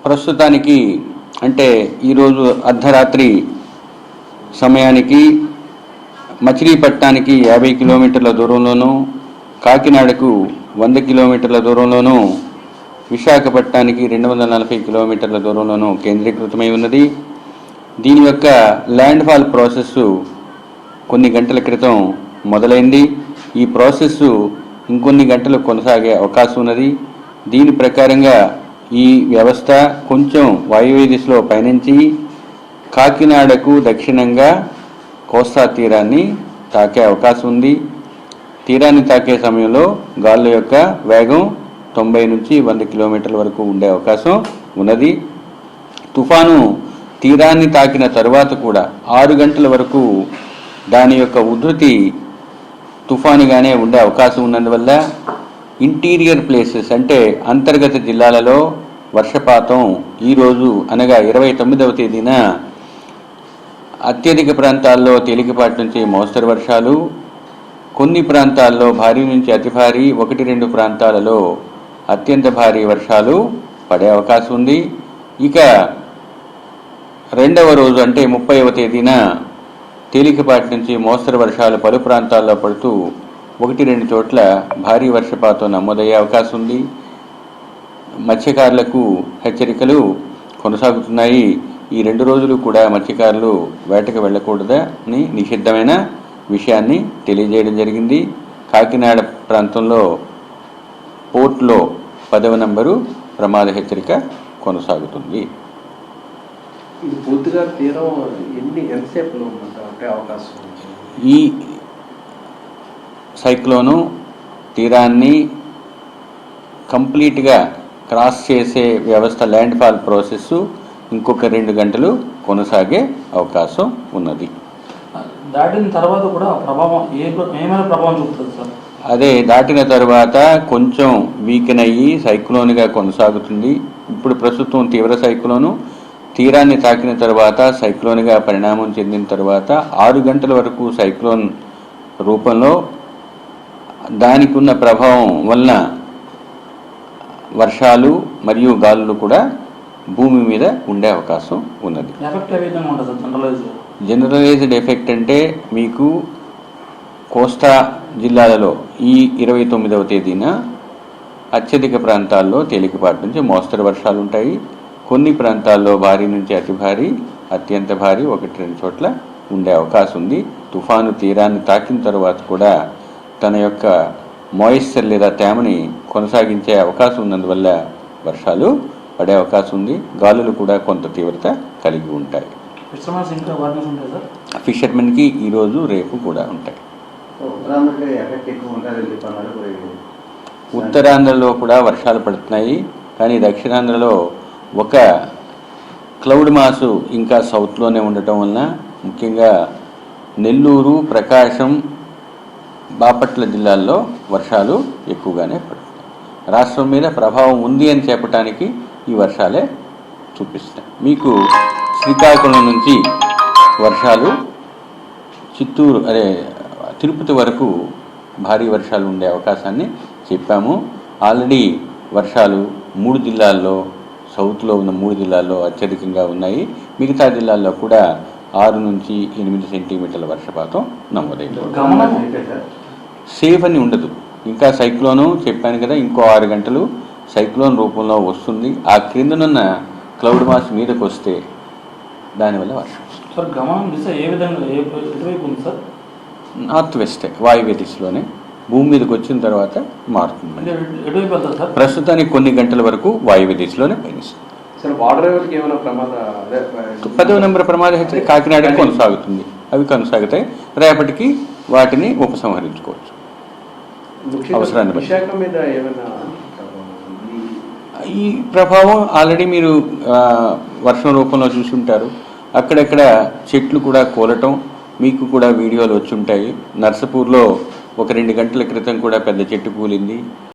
ప్రస్తుతానికి అంటే ఈరోజు అర్ధరాత్రి సమయానికి మచిలీపట్నానికి 50 కిలోమీటర్ల దూరంలోనూ, కాకినాడకు 100 కిలోమీటర్ల దూరంలోనూ, విశాఖపట్నానికి 240 కిలోమీటర్ల దూరంలోనూ కేంద్రీకృతమై ఉన్నది. దీని యొక్క ల్యాండ్ ఫాల్ ప్రాసెస్ కొన్ని గంటల క్రితం మొదలైంది. ఈ ప్రాసెస్ ఇంకొన్ని గంటలు కొనసాగే అవకాశం ఉన్నది. దీని ప్రకారంగా ఈ వ్యవస్థ కొంచెం వాయువ్య దిశలో పయనించి కాకినాడకు దక్షిణంగా కోస్తా తీరాన్ని తాకే అవకాశం ఉంది. తీరాన్ని తాకే సమయంలో గాలుల యొక్క వేగం 90 నుంచి 100 కిలోమీటర్ల వరకు ఉండే అవకాశం ఉన్నది. తుఫాను తీరాన్ని తాకిన తరువాత కూడా 6 గంటల వరకు దాని యొక్క ఉధృతి తుఫానుగానే ఉండే అవకాశం ఉన్నందువల్ల ఇంటీరియర్ ప్లేసెస్ అంటే అంతర్గత జిల్లాలలో వర్షపాతం ఈరోజు అనగా 29వ తేదీన అత్యధిక ప్రాంతాల్లో తేలికపాటి నుంచి మోస్తరు వర్షాలు, కొన్ని ప్రాంతాల్లో భారీ నుంచి అతి భారీ, 1-2 ప్రాంతాలలో అత్యంత భారీ వర్షాలు పడే అవకాశం ఉంది. ఇక రెండవ రోజు అంటే 30వ తేదీన తేలికపాటి నుంచి మోస్తరు వర్షాలు పలు ప్రాంతాల్లో పడుతూ 1-2 చోట్ల భారీ వర్షపాతం నమోదయ్యే అవకాశం ఉంది. మత్స్యకారులకు హెచ్చరికలు కొనసాగుతున్నాయి. ఈ 2 రోజులు కూడా మత్స్యకారులు వేటకు వెళ్ళకూడదని నిషిద్ధమైన విషయాన్ని తెలియజేయడం జరిగింది. కాకినాడ ప్రాంతంలో పోర్ట్లో 10వ నంబరు ప్రమాద హెచ్చరిక కొనసాగుతుంది. ఇది పూర్తిగా తీరం ఎంతసేపులో ఉంటే అవకాశం? ఈ సైక్లోను తీరాన్ని కంప్లీట్గా క్రాస్ చేసే వ్యవస్థ ల్యాండ్ ఫాల్ ప్రాసెస్ ఇంకొక 2 గంటలు కొనసాగే అవకాశం ఉన్నది. దాటిన తర్వాత కూడా ప్రభావం ఏమైనా ప్రభావం చూపుతుంది సార్? అదే దాటిన తర్వాత కొంచెం వీకెన్ అయ్యి సైక్లోన్గా కొనసాగుతుంది. ఇప్పుడు ప్రస్తుతం తీవ్ర సైక్లోను తీరాన్ని తాకిన తర్వాత సైక్లోన్గా పరిణామం చెందిన తర్వాత 6 గంటల వరకు సైక్లోన్ రూపంలో దానికి ఉన్న ప్రభావం వలన వర్షాలు మరియు గాలులు కూడా భూమి మీద ఉండే అవకాశం ఉన్నది. జనరలైజ్డ్ ఎఫెక్ట్ అంటే మీకు కోస్తా జిల్లాలలో ఈ 29వ తేదీన అత్యధిక ప్రాంతాల్లో తేలికపాటి నుంచి మోస్తరు వర్షాలు ఉంటాయి. కొన్ని ప్రాంతాల్లో భారీ నుంచి అతి భారీ, అత్యంత భారీ 1-2 చోట్ల ఉండే అవకాశం ఉంది. తుఫాను తీరాన్ని తాకిన తర్వాత కూడా తన యొక్క మాయిశ్చర్ లేదా తేమని కొనసాగించే అవకాశం ఉన్నందువల్ల వర్షాలు పడే అవకాశం ఉంది. గాలులు కూడా కొంత తీవ్రత కలిగి ఉంటాయి. ఫిషర్మెన్కి ఈరోజు రేపు కూడా ఉంటాయి. ఉత్తరాంధ్రలో కూడా వర్షాలు పడుతున్నాయి, కానీ దక్షిణాంధ్రలో ఒక క్లౌడ్ మాసు ఇంకా సౌత్లోనే ఉండటం వలన ముఖ్యంగా నెల్లూరు, ప్రకాశం, బాపట్ల జిల్లాల్లో వర్షాలు ఎక్కువగానే పడుతున్నాయి. రాష్ట్రం మీద ప్రభావం ఉంది అని చెప్పడానికి ఈ వర్షాలే చూపిస్తాయి. మీకు శ్రీకాకుళం నుంచి వర్షాలు, చిత్తూరు తిరుపతి వరకు భారీ వర్షాలు ఉండే అవకాశాన్ని చెప్పాము. ఆల్రెడీ వర్షాలు 3 జిల్లాల్లో, సౌత్లో ఉన్న 3 జిల్లాల్లో అత్యధికంగా ఉన్నాయి. మిగతా జిల్లాల్లో కూడా 6 నుంచి 8 సెంటీమీటర్ల వర్షపాతం నమోదైంది. సేఫ్ అని ఉండదు. ఇంకా సైక్లోను చెప్పాను కదా, ఇంకో 6 గంటలు సైక్లోన్ రూపంలో వస్తుంది. ఆ క్రిందనున్న క్లౌడ్ మాస్ మీదకి వస్తే దానివల్ల వర్షం. సార్ గమనం దిశ ఏ విధంగా ఎటువైపు ఉంది సార్? నార్త్ వెస్ట్ వాయువ్య దిశలోనే భూమి మీదకి వచ్చిన తర్వాత మారుతుంది. ఎటువైపు వెళ్తారు సార్? ప్రస్తుతానికి కొన్ని గంటల వరకు వాయువ్య దిశలోనే పయనిస్తుంది. సార్ వాటర్ లెవెల్కి ఏమైనా ప్రమాద 10వ నెంబర్ ప్రమాద హెచ్చరిక కాకినాడ కొనసాగుతుంది. అవి కొనసాగుతాయి. రేపటికి వాటిని ఉపసంహరించుకోవచ్చు అవసరాన్ని బట్టి. విశాఖ మీద ఏమైనా ఈ ప్రభావం ఆల్రెడీ మీరు వర్షం రూపంలో చూసి ఉంటారు. అక్కడక్కడ చెట్లు కూడా కూలటం మీకు కూడా వీడియోలు వచ్చి ఉంటాయి. నర్సపూర్లో ఒక 2 గంటల క్రితం కూడా పెద్ద చెట్టు కూలింది.